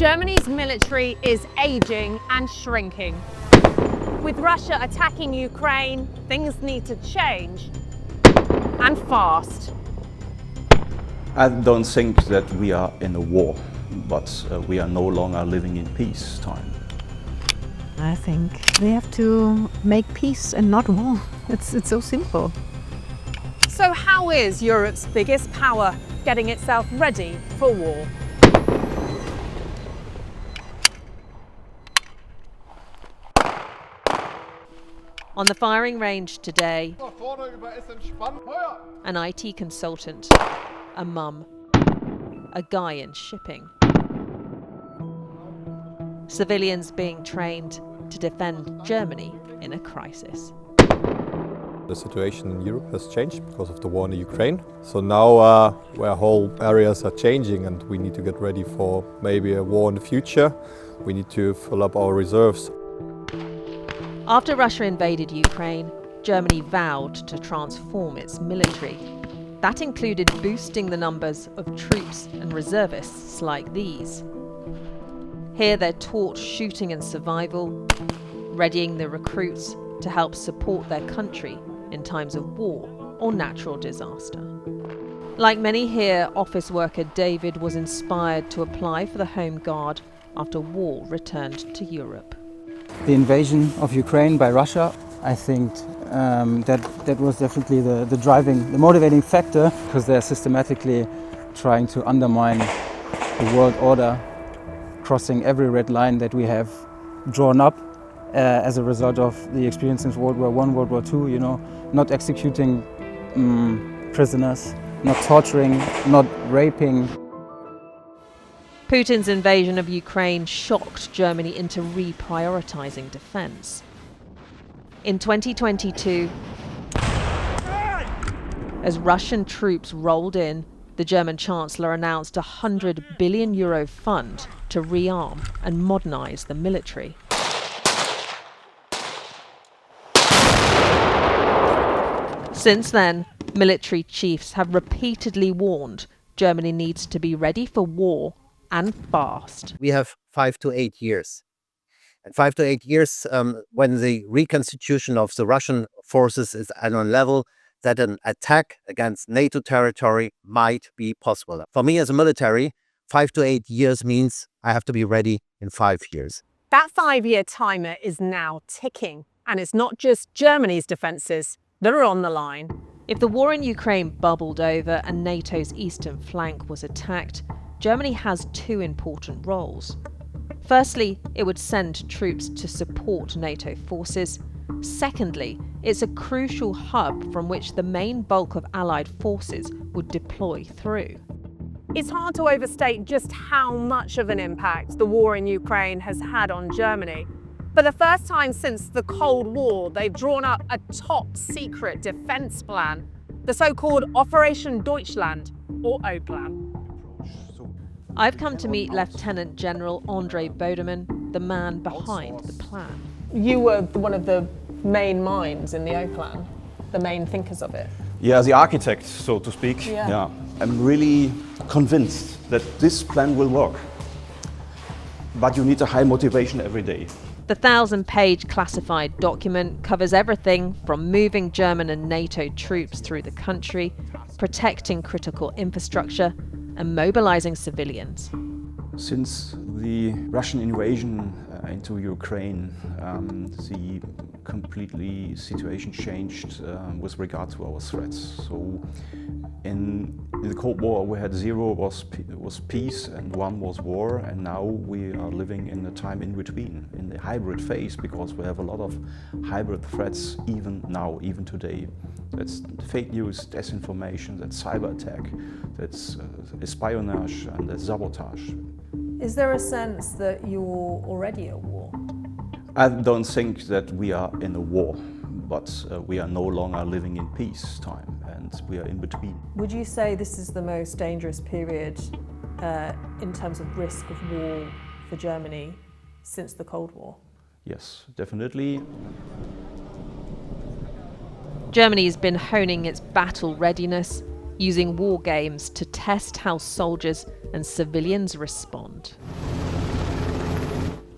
Germany's military is aging and shrinking. With Russia attacking Ukraine, things need to change, and fast. I don't think that we are in a war, but we are no longer living in peacetime. I think we have to make peace and not war. It's so simple. So how is Europe's biggest power getting itself ready for war? On the firing range today, an IT consultant, a mum, a guy in shipping. Civilians being trained to defend Germany in a crisis. The situation in Europe has changed because of the war in Ukraine. So now where whole areas are changing and we need to get ready for maybe a war in the future, we need to fill up our reserves. After Russia invaded Ukraine, Germany vowed to transform its military. That included boosting the numbers of troops and reservists like these. Here they're taught shooting and survival, readying the recruits to help support their country in times of war or natural disaster. Like many here, office worker David was inspired to apply for the Home Guard after war returned to Europe. The invasion of Ukraine by Russia, I think that was definitely the motivating factor, because they're systematically trying to undermine the world order, crossing every red line that we have drawn up as a result of the experience in World War I, World War II, not executing prisoners, not torturing, not raping. Putin's invasion of Ukraine shocked Germany into reprioritizing defense. In 2022, as Russian troops rolled in, the German Chancellor announced a €100 billion fund to rearm and modernize the military. Since then, military chiefs have repeatedly warned Germany needs to be ready for war and fast. We have 5 to 8 years. And 5 to 8 years, when the reconstitution of the Russian forces is at a level that an attack against NATO territory might be possible. For me as a military, 5 to 8 years means I have to be ready in 5 years. That 5-year timer is now ticking, and it's not just Germany's defences that are on the line. If the war in Ukraine bubbled over and NATO's eastern flank was attacked, Germany has two important roles. Firstly, it would send troops to support NATO forces. Secondly, it's a crucial hub from which the main bulk of Allied forces would deploy through. It's hard to overstate just how much of an impact the war in Ukraine has had on Germany. For the first time since the Cold War, they've drawn up a top-secret defence plan, the so-called Operation Deutschland, or O-Plan. I've come to meet Lieutenant General Andre Bodeman, the man behind the plan. You were one of the main minds in the O-Plan, the main thinkers of it. Yeah, the architect, so to speak. Yeah. I'm really convinced that this plan will work. But you need a high motivation every day. The 1,000-page classified document covers everything from moving German and NATO troops through the country, protecting critical infrastructure, and mobilizing civilians. Since the Russian invasion into Ukraine, the completely situation changed with regard to our threats. So in the Cold War we had 0 was peace and 1 was war, and now we are living in a time in between, in the hybrid phase, because we have a lot of hybrid threats even now, even today. That's fake news, disinformation, that's cyber attack, that's espionage, and that's sabotage. Is there a sense that you're already at war? I don't think that we are in a war, but we are no longer living in peacetime, and we are in between. Would you say this is the most dangerous period in terms of risk of war for Germany since the Cold War? Yes, definitely. Germany has been honing its battle readiness, using war games to test how soldiers and civilians respond.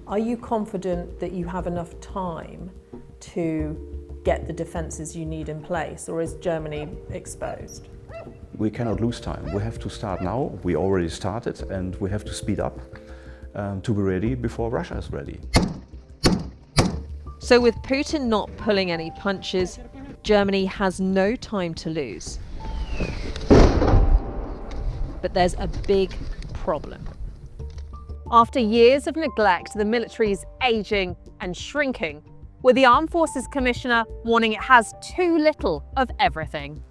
Are you confident that you have enough time to get the defences you need in place, or is Germany exposed? We cannot lose time. We have to start now. We already started, and we have to speed up to be ready before Russia is ready. So with Putin not pulling any punches, Germany has no time to lose. But there's a big problem. After years of neglect, the military's aging and shrinking, with the Armed Forces Commissioner warning it has too little of everything.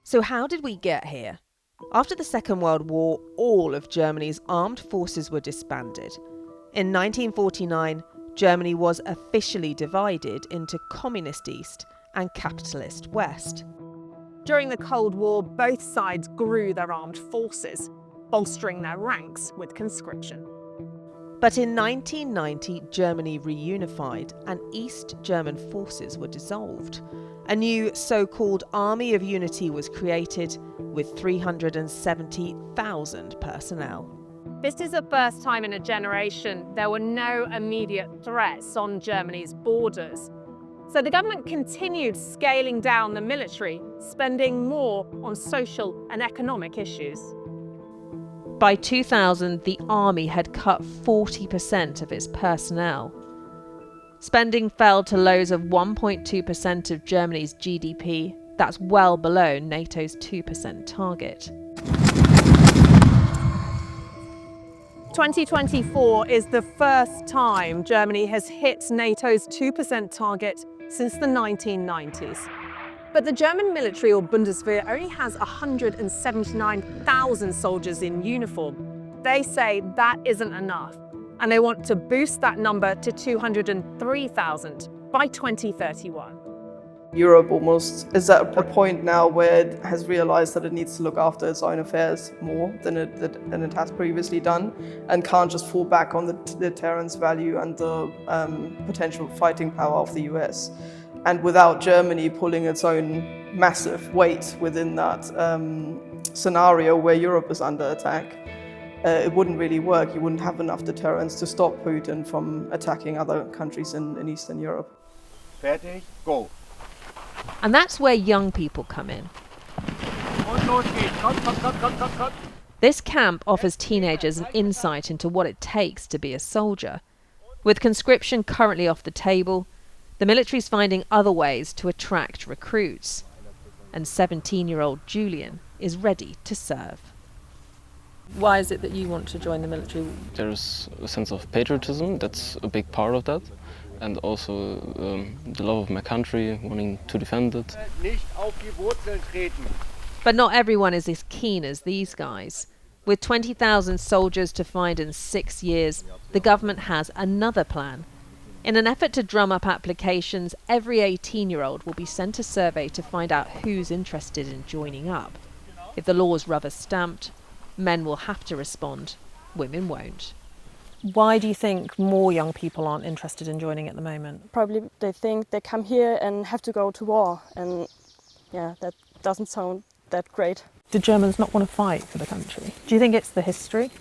So how did we get here? After the Second World War, all of Germany's armed forces were disbanded. In 1949, Germany was officially divided into Communist East and Capitalist West. During the Cold War, both sides grew their armed forces, bolstering their ranks with conscription. But in 1990, Germany reunified and East German forces were dissolved. A new so-called Army of Unity was created with 370,000 personnel. This is the first time in a generation there were no immediate threats on Germany's borders. So the government continued scaling down the military, spending more on social and economic issues. By 2000, the army had cut 40% of its personnel. Spending fell to lows of 1.2% of Germany's GDP. That's well below NATO's 2% target. 2024 is the first time Germany has hit NATO's 2% target since the 1990s. But the German military, or Bundeswehr, only has 179,000 soldiers in uniform. They say that isn't enough, and they want to boost that number to 203,000 by 2031. Europe almost is at a point now where it has realized that it needs to look after its own affairs more than it has previously done, and can't just fall back on the deterrence value and the potential fighting power of the US. And without Germany pulling its own massive weight within that scenario where Europe is under attack, it wouldn't really work. You wouldn't have enough deterrence to stop Putin from attacking other countries in Eastern Europe. Fertig, go. And that's where young people come in. This camp offers teenagers an insight into what it takes to be a soldier. With conscription currently off the table, the military's finding other ways to attract recruits. And 17-year-old Julian is ready to serve. Why is it that you want to join the military? There's a sense of patriotism, that's a big part of that. And also the love of my country, wanting to defend it. But not everyone is as keen as these guys. With 20,000 soldiers to find in 6 years, the government has another plan. In an effort to drum up applications, every 18-year-old will be sent a survey to find out who's interested in joining up. If the law's rubber-stamped, men will have to respond, women won't. Why do you think more young people aren't interested in joining at the moment? Probably they think they come here and have to go to war, and yeah, that doesn't sound that great. Do Germans not want to fight for the country? Do you think it's the history?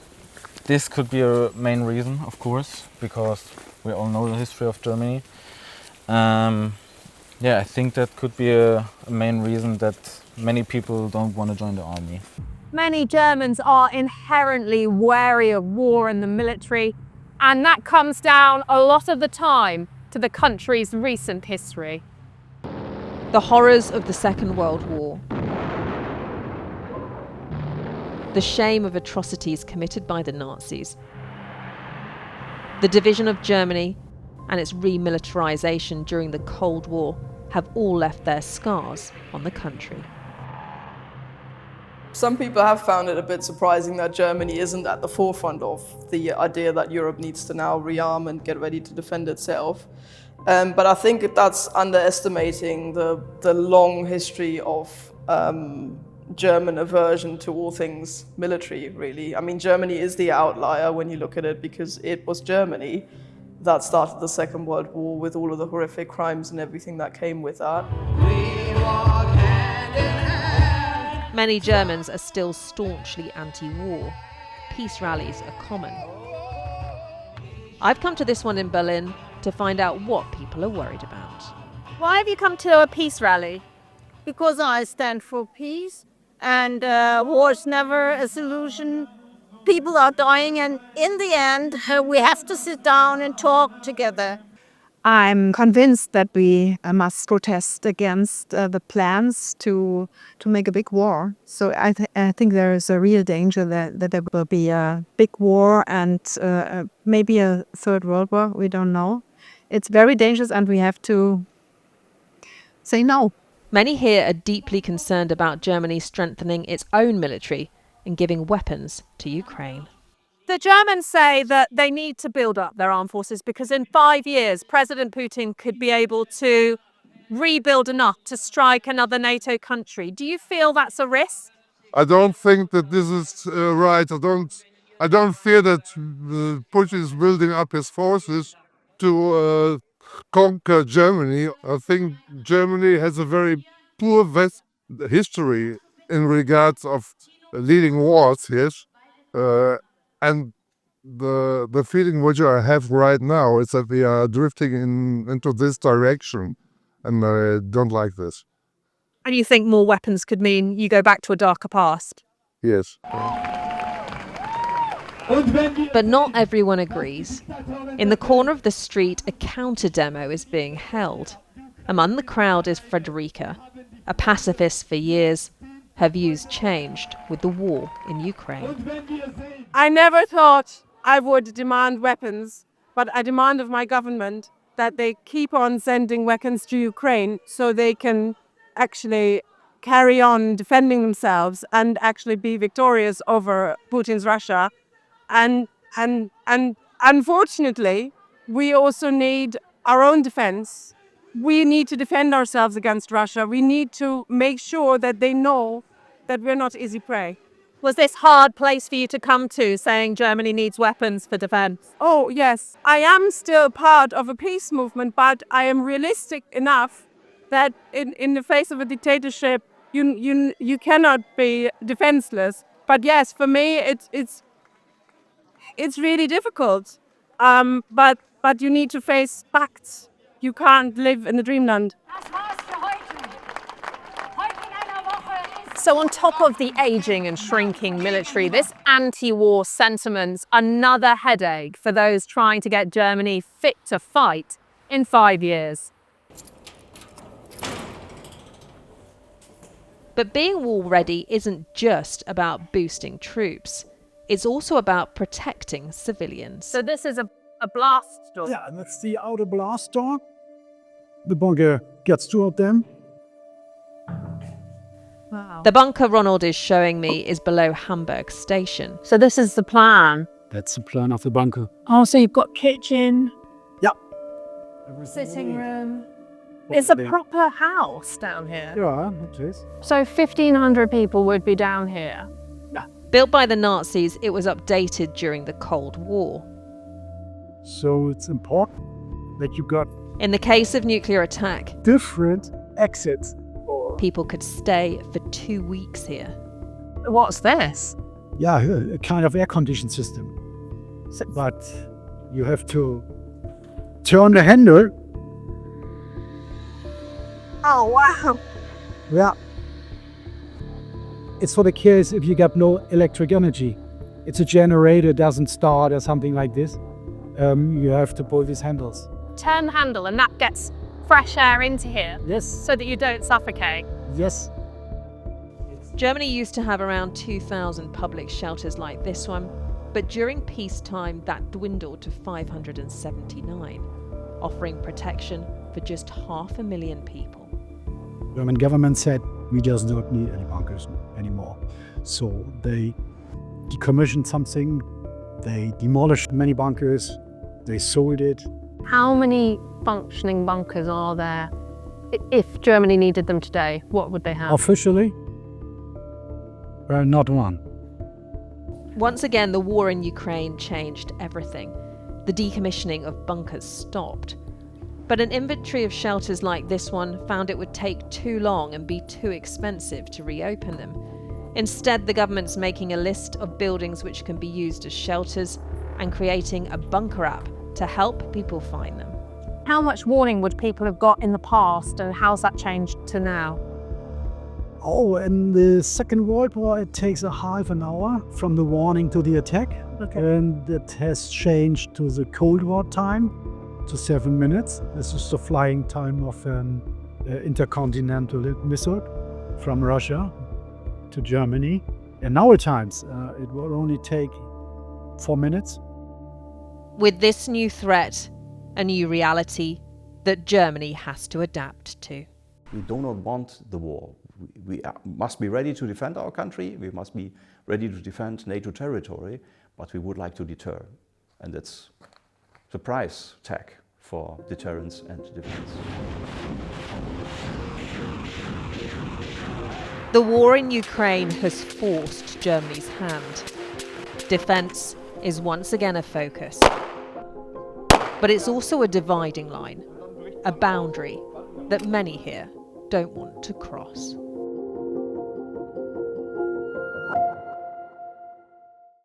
This could be a main reason, of course, because we all know the history of Germany. I think that could be a main reason that many people don't want to join the army. Many Germans are inherently wary of war and the military, and that comes down a lot of the time to the country's recent history. The horrors of the Second World War. The shame of atrocities committed by the Nazis. The division of Germany and its remilitarization during the Cold War have all left their scars on the country. Some people have found it a bit surprising that Germany isn't at the forefront of the idea that Europe needs to now rearm and get ready to defend itself. But I think that's underestimating the long history of German aversion to all things military, really. I mean, Germany is the outlier when you look at it, because it was Germany that started the Second World War with all of the horrific crimes and everything that came with that. Many Germans are still staunchly anti-war. Peace rallies are common. I've come to this one in Berlin to find out what people are worried about. Why have you come to a peace rally? Because I stand for peace, and war is never a solution. People are dying, and in the end, we have to sit down and talk together. I'm convinced that we must protest against the plans to make a big war. So I think there is a real danger that there will be a big war and maybe a third world war. We don't know. It's very dangerous, and we have to say no. Many here are deeply concerned about Germany strengthening its own military and giving weapons to Ukraine. The Germans say that they need to build up their armed forces because in 5 years, President Putin could be able to rebuild enough to strike another NATO country. Do you feel that's a risk? I don't think that this is right. I don't fear that Putin is building up his forces to conquer Germany. I think Germany has a very poor history in regards of leading wars, yes. And the feeling which I have right now is that we are drifting into this direction, and I don't like this. And you think more weapons could mean you go back to a darker past? Yes. But not everyone agrees. In the corner of the street, a counter demo is being held. Among the crowd is Frederica, a pacifist for years. Her views changed with the war in Ukraine. I never thought I would demand weapons, but I demand of my government that they keep on sending weapons to Ukraine so they can actually carry on defending themselves and actually be victorious over Putin's Russia. And unfortunately, we also need our own defense. We need to defend ourselves against Russia. We need to make sure that they know that we're not easy prey. Was this hard place for you to come to, saying Germany needs weapons for defense? Oh, yes. I am still part of a peace movement, but I am realistic enough that in the face of a dictatorship, you cannot be defenseless. But yes, for me, it's really difficult. But you need to face facts. You can't live in the dreamland. So on top of the aging and shrinking military, this anti-war sentiment's another headache for those trying to get Germany fit to fight in 5 years. But being war ready isn't just about boosting troops. It's also about protecting civilians. So this is a blast door. Yeah, and that's the outer blast door. The bunker gets two of them. Wow. The bunker Ronald is showing me is below Hamburg station. So this is the plan. That's the plan of the bunker. Oh, so you've got kitchen. Yeah. Sitting room. It's a proper house down here. Yeah, it is. So 1,500 people would be down here. Built by the Nazis, it was updated during the Cold War. So it's important that you got, in the case of nuclear attack, different exits. People could stay for 2 weeks here. What's this? Yeah, a kind of air conditioning system. But you have to turn the handle. Oh, wow. Yeah. It's for the case if you got no electric energy. It's a generator, doesn't start or something like this. You have to pull these handles. Turn the handle and that gets fresh air into here. Yes. So that you don't suffocate. Yes. Germany used to have around 2,000 public shelters like this one, but during peacetime that dwindled to 579, offering protection for just 500,000 people. The German government said we just don't need any bunkers anymore. So they decommissioned something, they demolished many bunkers, they sold it. How many functioning bunkers are there? If Germany needed them today, what would they have? Officially, not one. Once again, the war in Ukraine changed everything. The decommissioning of bunkers stopped. But an inventory of shelters like this one found it would take too long and be too expensive to reopen them. Instead, the government's making a list of buildings which can be used as shelters and creating a bunker app to help people find them. How much warning would people have got in the past, and how's that changed to now? Oh, in the Second World War, it takes a half an hour from the warning to the attack. Okay. And it has changed to the Cold War time to 7 minutes. This is the flying time of an intercontinental missile from Russia to Germany. In our times, it will only take 4 minutes. With this new threat, a new reality that Germany has to adapt to. We do not want the war. We must be ready to defend our country, we must be ready to defend NATO territory, but we would like to deter. And that's the price tag for deterrence and defense. The war in Ukraine has forced Germany's hand. Defence is once again a focus. But it's also a dividing line, a boundary that many here don't want to cross.